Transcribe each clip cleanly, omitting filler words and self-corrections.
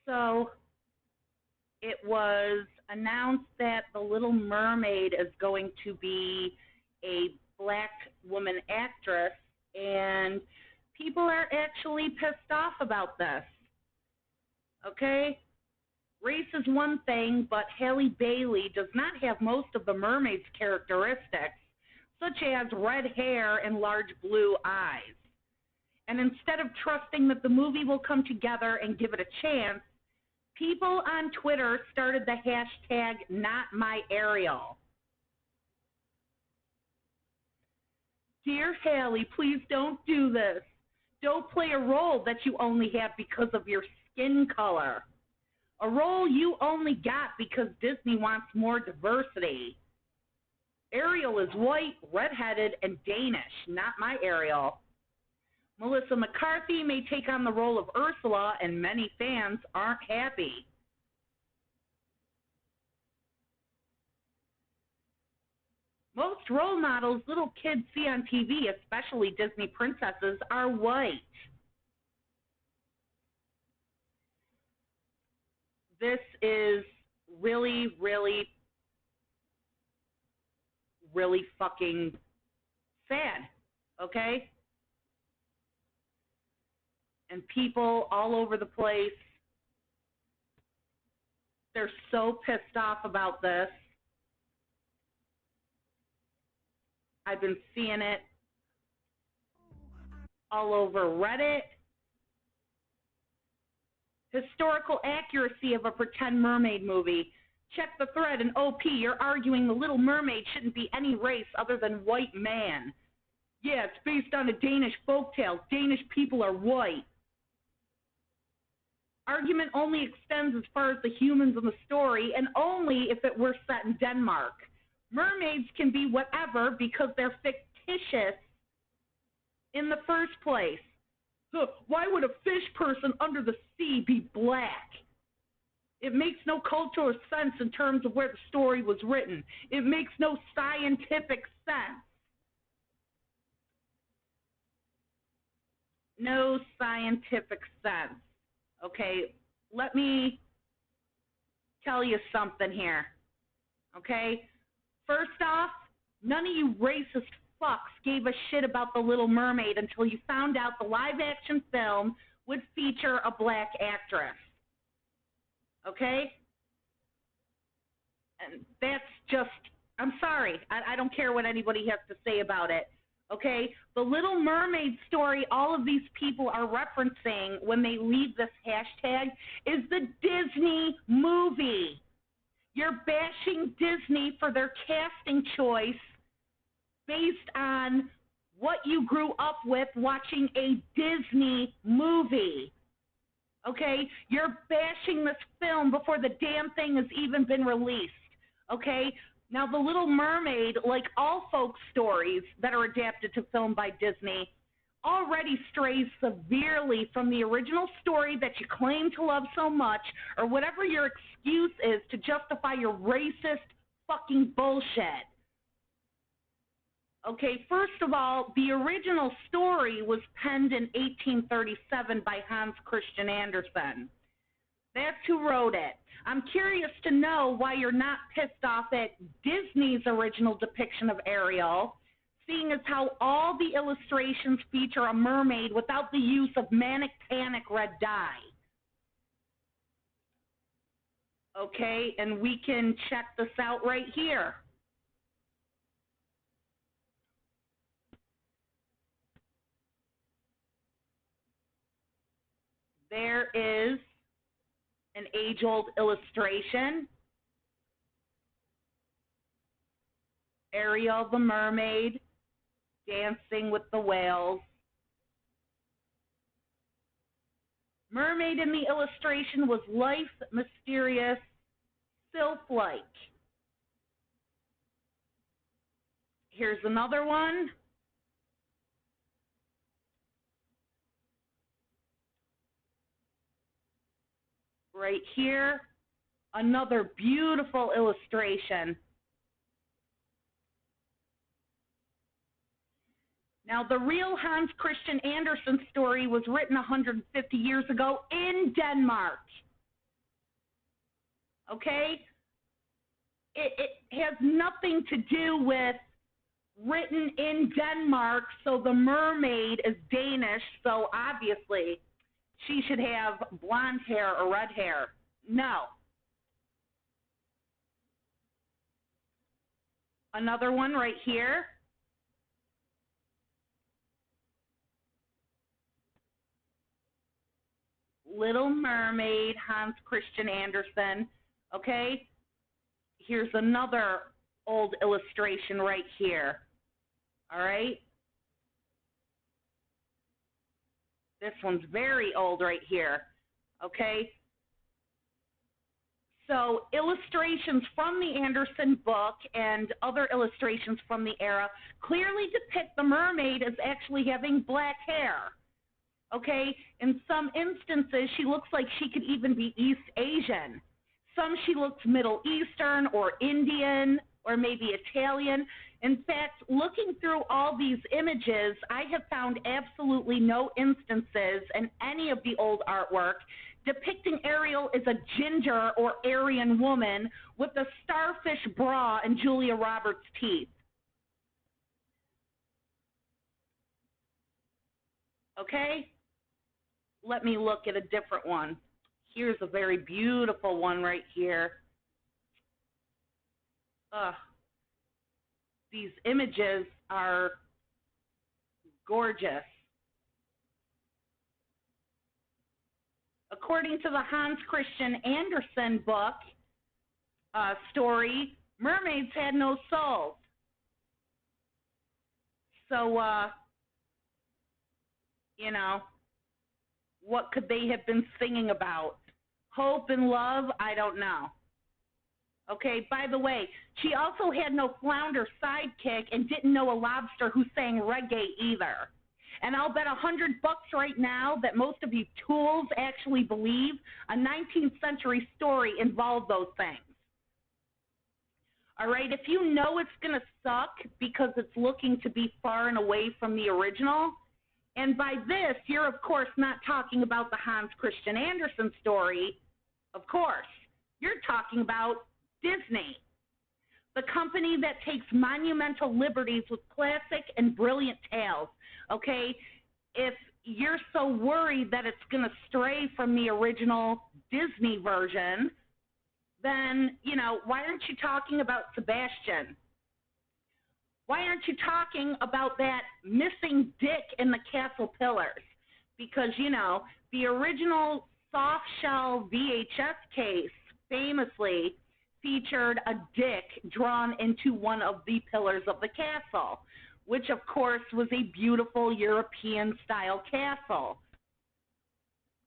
So it was announced that the Little Mermaid is going to be a black woman actress, and people are actually pissed off about this. Okay? Race is one thing, but Halle Bailey does not have most of the mermaid's characteristics, such as red hair and large blue eyes. And instead of trusting that the movie will come together and give it a chance, people on Twitter started the hashtag #NotMyAriel. Dear Halle, please don't do this. Don't play a role that you only have because of your skin color. A role you only got because Disney wants more diversity. Ariel is white, redheaded, and Danish, not my Ariel. Melissa McCarthy may take on the role of Ursula, and many fans aren't happy. Most role models little kids see on TV, especially Disney princesses, are white. This is really, really, really fucking sad, okay? And people all over the place, they're so pissed off about this. I've been seeing it all over Reddit. Historical accuracy of a pretend mermaid movie. Check the thread in OP. You're arguing the Little Mermaid shouldn't be any race other than white man. Yeah, it's based on a Danish folktale. Danish people are white. Argument only extends as far as the humans in the story, and only if it were set in Denmark. Mermaids can be whatever because they're fictitious in the first place. Why would a fish person under the sea be black? It makes no cultural sense in terms of where the story was written. It makes no scientific sense. No scientific sense. Okay, let me tell you something here. Okay? First off, none of you racist fucks gave a shit about The Little Mermaid until you found out the live-action film would feature a black actress. Okay? And that's just, I'm sorry. I don't care what anybody has to say about it. Okay? The Little Mermaid story all of these people are referencing when they leave this hashtag is the Disney movie. You're bashing Disney for their casting choice based on what you grew up with watching a Disney movie. Okay? You're bashing this film before the damn thing has even been released. Okay? Now, The Little Mermaid, like all folk stories that are adapted to film by Disney, already strays severely from the original story that you claim to love so much, or whatever your excuse is to justify your racist fucking bullshit. Okay, first of all, the original story was penned in 1837 by Hans Christian Andersen. That's who wrote it. I'm curious to know why you're not pissed off at Disney's original depiction of Ariel, seeing as how all the illustrations feature a mermaid without the use of manic panic red dye. Okay, and we can check this out right here. There is an age-old illustration. Ariel the mermaid dancing with the whales. Mermaid in the illustration was lithe, mysterious, sylph-like. Here's another one. Right here, another beautiful illustration. Now, the real Hans Christian Andersen story was written 150 years ago in Denmark. okay? It has nothing to do with written in Denmark, so the mermaid is Danish, so obviously she should have blonde hair or red hair. No. Another one right here. Little Mermaid, Hans Christian Andersen. Okay? Here's another old illustration right here. All right? This one's very old right here. Okay? So illustrations from the Andersen book and other illustrations from the era clearly depict the mermaid as actually having black hair. Okay? In some instances, she looks like she could even be East Asian. Some she looks Middle Eastern or Indian or maybe Italian. In fact, looking through all these images, I have found absolutely no instances in any of the old artwork depicting Ariel as a ginger or Aryan woman with a starfish bra and Julia Roberts' teeth. Okay? Let me look at a different one. Here's a very beautiful one right here. These images are gorgeous. According to the Hans Christian Andersen book story, mermaids had no souls. So, you know, what could they have been singing about? Hope and love? I don't know. Okay, by the way, she also had no flounder sidekick and didn't know a lobster who sang reggae either. And I'll bet $100 right now that most of you tools actually believe a 19th century story involved those things. All right, if you know it's going to suck because it's looking to be far and away from the original, and by this, you're of course not talking about the Hans Christian Andersen story, of course. You're talking about Disney, the company that takes monumental liberties with classic and brilliant tales, okay? If you're so worried that it's going to stray from the original Disney version, then, you know, why aren't you talking about Sebastian? Why aren't you talking about that missing dick in the castle pillars? Because, you know, the original soft shell VHS case famously featured a dick drawn into one of the pillars of the castle, which of course was a beautiful European-style castle.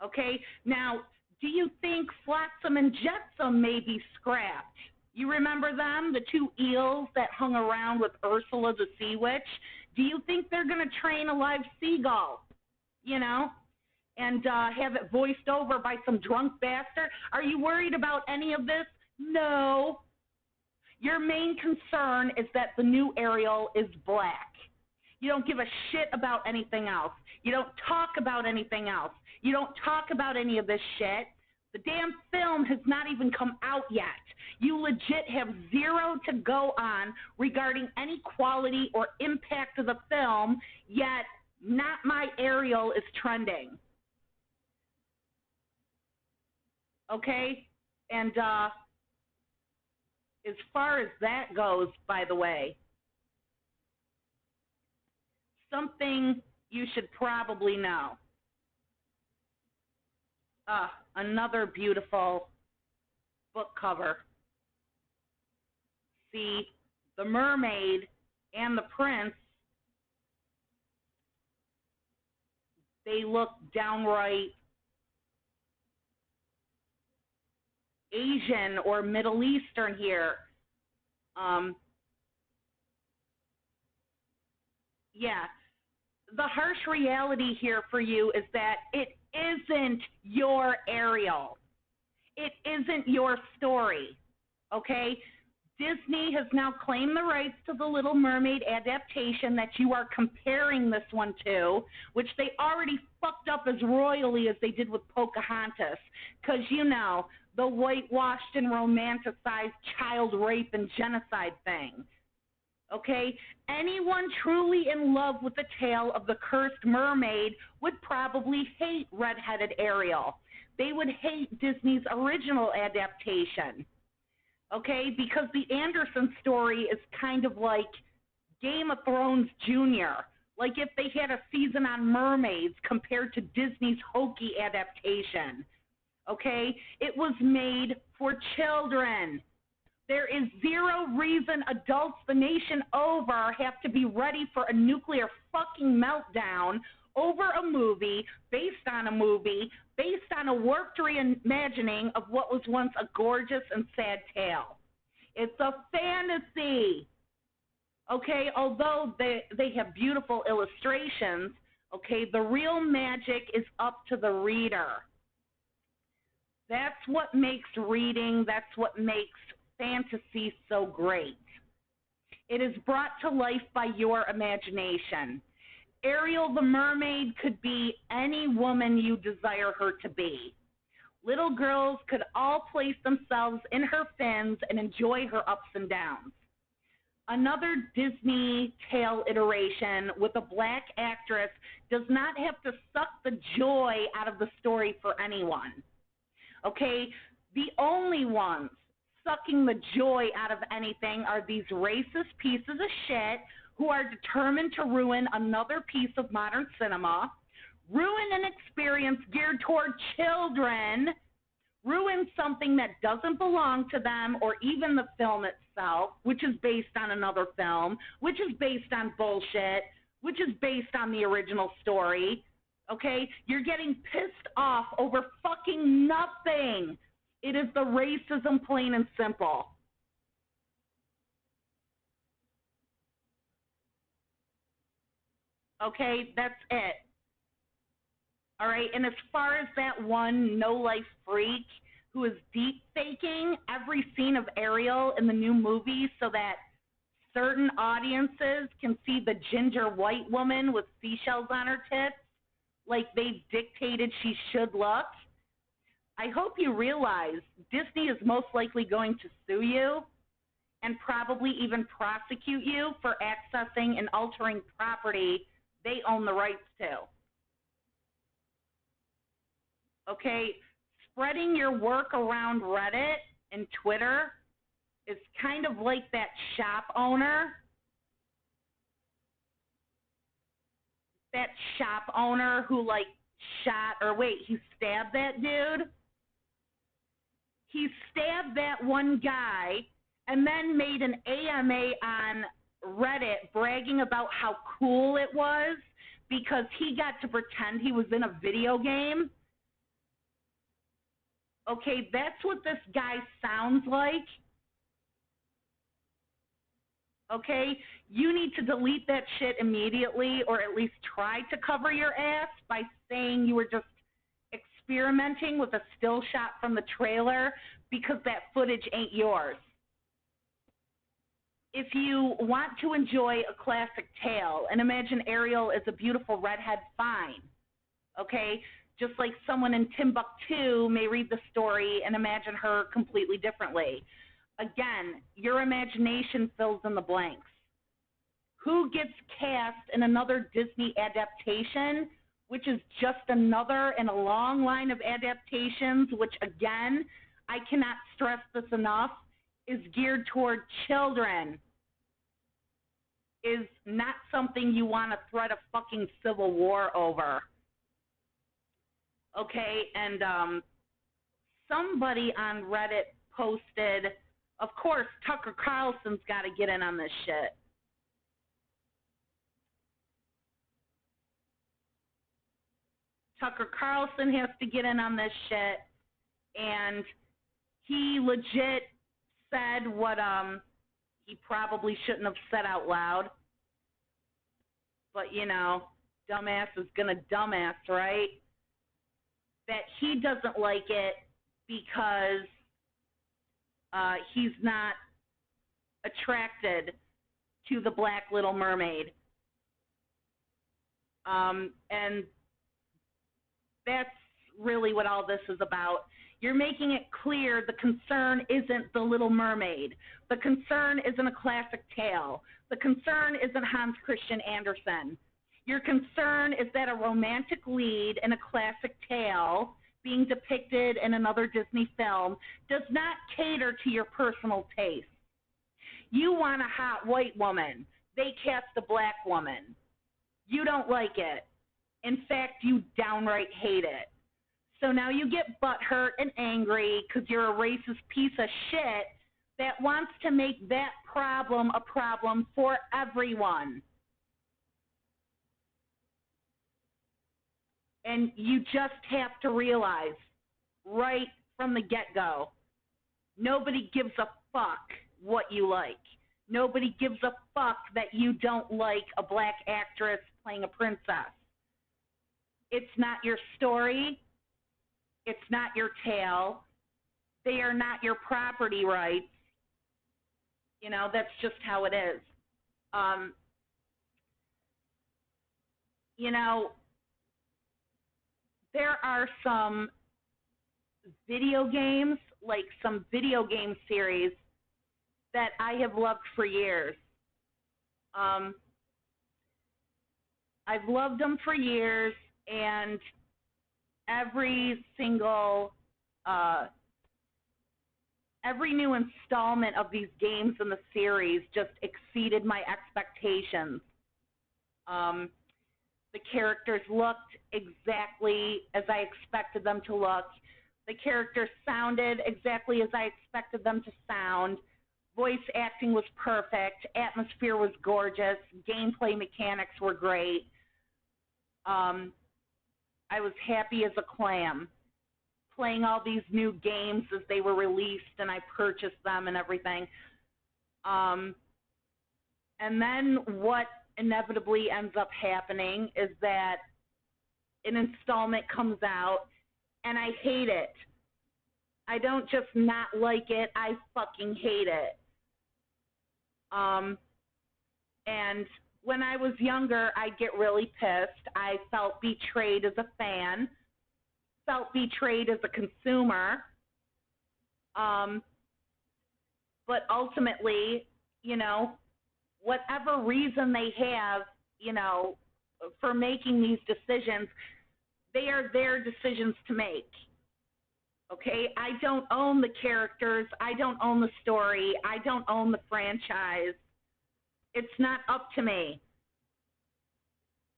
Okay, now, do you think Flotsam and Jetsam may be scrapped? You remember them, the two eels that hung around with Ursula the Sea Witch? Do you think they're going to train a live seagull, you know, and have it voiced over by some drunk bastard? Are you worried about any of this? No. Your main concern is that the new Ariel is black. You don't give a shit about anything else. You don't talk about anything else. You don't talk about any of this shit. The damn film has not even come out yet. You legit have zero to go on regarding any quality or impact of the film, yet Not My Ariel is trending. Okay? And as far as that goes, by the way, something you should probably know. Another beautiful book cover. See, the mermaid and the prince, they look downright Asian or Middle Eastern here. Yeah, the harsh reality here for you is that it isn't your Ariel. It isn't your story, okay? Disney has now claimed the rights to the Little Mermaid adaptation that you are comparing this one to, which they already fucked up as royally as they did with Pocahontas. Because, you know, the whitewashed and romanticized child rape and genocide thing. Okay? Anyone truly in love with the tale of the cursed mermaid would probably hate redheaded Ariel. They would hate Disney's original adaptation. Okay? Because the Anderson story is kind of like Game of Thrones Jr., like if they had a season on mermaids compared to Disney's hokey adaptation. Okay? It was made for children. There is zero reason adults the nation over have to be ready for a nuclear fucking meltdown over a movie, based on a warped reimagining of what was once a gorgeous and sad tale. It's a fantasy. Okay, although they have beautiful illustrations, okay, the real magic is up to the reader. That's what makes reading, that's what makes fantasy so great. It is brought to life by your imagination. Ariel the mermaid could be any woman you desire her to be. Little girls could all place themselves in her fins and enjoy her ups and downs. Another Disney tale iteration with a black actress does not have to suck the joy out of the story for anyone. Okay, the only ones sucking the joy out of anything are these racist pieces of shit who are determined to ruin another piece of modern cinema, ruin an experience geared toward children, ruin something that doesn't belong to them, or even the film itself, which is based on another film, which is based on bullshit, which is based on the original story. Okay? You're getting pissed off over fucking nothing. It is the racism, plain and simple. Okay? That's it. All right? And as far as that one no-life freak who is deep faking every scene of Ariel in the new movie so that certain audiences can see the ginger white woman with seashells on her tits like they've dictated she should look, I hope you realize Disney is most likely going to sue you and probably even prosecute you for accessing and altering property they own the rights to. Okay, spreading your work around Reddit and Twitter is kind of like that shop owner. That shop owner who he stabbed that dude. He stabbed that one guy and then made an AMA on Reddit bragging about how cool it was because he got to pretend he was in a video game. Okay, that's what this guy sounds like. Okay, you need to delete that shit immediately, or at least try to cover your ass by saying you were just experimenting with a still shot from the trailer because that footage ain't yours. If you want to enjoy a classic tale and imagine Ariel as a beautiful redhead, fine. Okay, just like someone in Timbuktu may read the story and imagine her completely differently. Again, your imagination fills in the blanks. Who gets cast in another Disney adaptation, which is just another in a long line of adaptations, which, again, I cannot stress this enough, is geared toward children, is not something you want to threat a fucking civil war over. Okay, and somebody on Reddit posted, of course, Tucker Carlson's got to get in on this shit. Tucker Carlson has to get in on this shit, and he legit said what he probably shouldn't have said out loud. But, you know, dumbass is going to dumbass, right? That he doesn't like it because he's not attracted to the Black Little Mermaid. And that's really what all this is about. You're making it clear the concern isn't The Little Mermaid. The concern isn't a classic tale. The concern isn't Hans Christian Andersen. Your concern is that a romantic lead in a classic tale being depicted in another Disney film does not cater to your personal taste. You want a hot white woman. They cast a black woman. You don't like it. In fact, you downright hate it. So now you get butthurt and angry because you're a racist piece of shit that wants to make that problem a problem for everyone. And you just have to realize right from the get-go, nobody gives a fuck what you like. Nobody gives a fuck that you don't like a black actress playing a princess. It's not your story. It's not your tale. They are not your property rights. You know, that's just how it is. You know, there are some video games, like some video game series that I have loved for years. I've loved them for years, and every new installment of these games in the series just exceeded my expectations. The characters looked exactly as I expected them to look. The characters sounded exactly as I expected them to sound. Voice acting was perfect. Atmosphere was gorgeous. Gameplay mechanics were great. I was happy as a clam playing all these new games as they were released, and I purchased them and everything. And then what inevitably ends up happening is that an installment comes out, and I hate it. I don't just not like it, I fucking hate it. And when I was younger, I'd get really pissed. I felt betrayed as a fan, felt betrayed as a consumer. But ultimately, you know, whatever reason they have, you know, for making these decisions, they are their decisions to make. Okay? I don't own the characters. I don't own the story. I don't own the franchise. It's not up to me.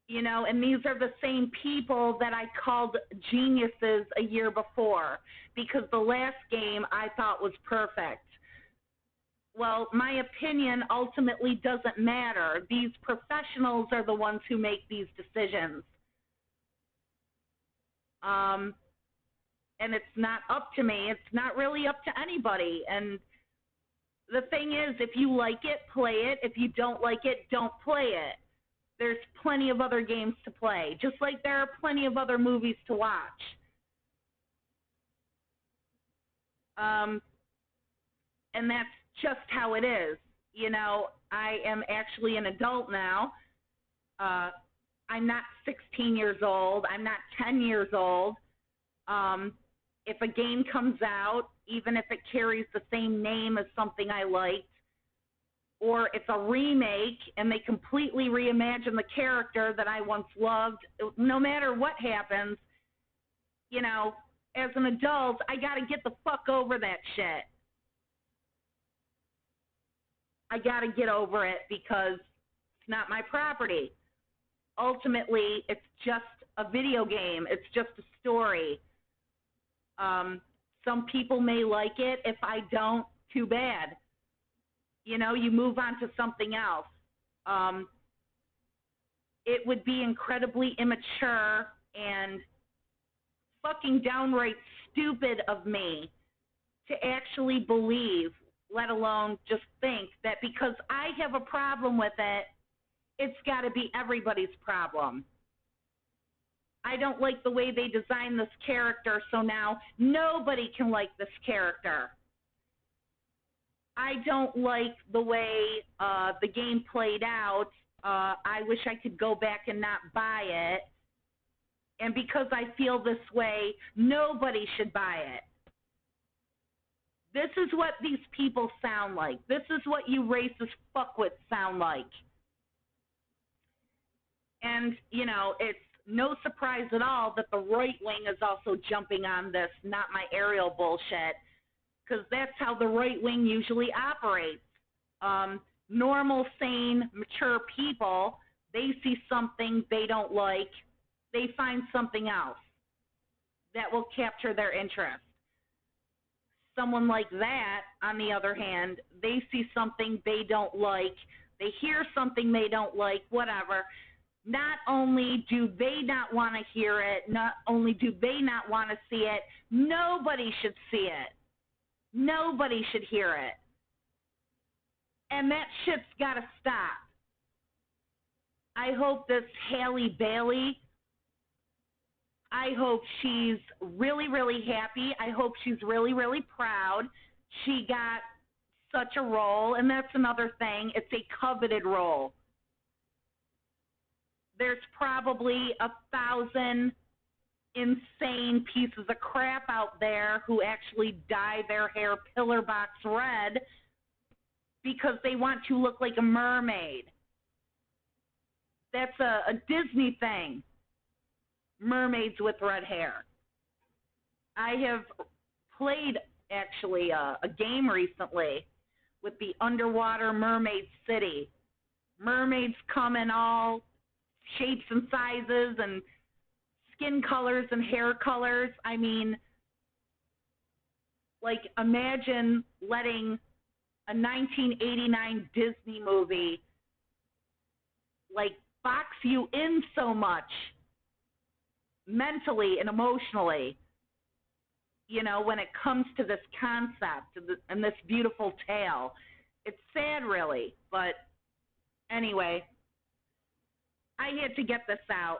You know, and these are the same people that I called geniuses a year before because the last game I thought was perfect. Well, my opinion ultimately doesn't matter. These professionals are the ones who make these decisions. And it's not up to me. It's not really up to anybody. And the thing is, if you like it, play it. If you don't like it, don't play it. There's plenty of other games to play, just like there are plenty of other movies to watch. And that's just how it is. You know, I am actually an adult now. I'm not 16 years old. I'm not 10 years old. If a game comes out, even if it carries the same name as something I liked, or it's a remake and they completely reimagine the character that I once loved, no matter what happens, you know, as an adult, I got to get the fuck over that shit. I got to get over it because it's not my property. Ultimately, it's just a video game. It's just a story. Some people may like it. If I don't, too bad. You know, you move on to something else. It would be incredibly immature and fucking downright stupid of me to actually believe, let alone just think, that because I have a problem with it, it's got to be everybody's problem. I don't like the way they designed this character, so now nobody can like this character. I don't like the way the game played out. I wish I could go back and not buy it. And because I feel this way, nobody should buy it. This is what these people sound like. This is what you racist fuckwits sound like. And, you know, it's no surprise at all that the right wing is also jumping on this not my Ariel bullshit, because that's how the right wing usually operates. Normal, sane, mature people, they see something they don't like, they find something else that will capture their interest. Someone like that, on the other hand, they see something they don't like, they hear something they don't like, whatever. Not only do they not want to hear it, not only do they not want to see it, nobody should see it. Nobody should hear it. And that shit's got to stop. I hope this Halle Bailey, I hope she's really, really happy. I hope she's really, really proud. She got such a role, and that's another thing. It's a coveted role. There's probably 1,000 insane pieces of crap out there who actually dye their hair pillar box red because they want to look like a mermaid. That's a Disney thing. Mermaids with red hair. I have played, actually, a game recently with the Underwater Mermaid City. Mermaids come in all shapes and sizes and skin colors and hair colors. I mean, like, imagine letting a 1989 Disney movie, like, box you in so much mentally and emotionally, you know, when it comes to this concept and this beautiful tale. It's sad, really, but anyway, I had to get this out.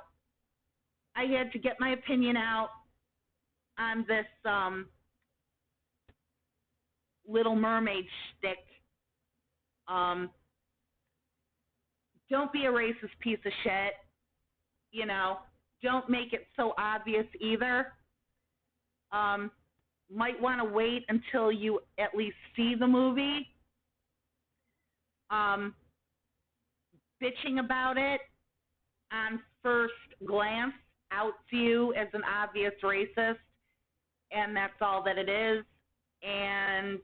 I had to get my opinion out on this Little Mermaid shtick. Don't be a racist piece of shit, you know. Don't make it so obvious either. Might want to wait until you at least see the movie. Bitching about it on first glance outs you as an obvious racist, and that's all that it is. And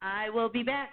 I will be back.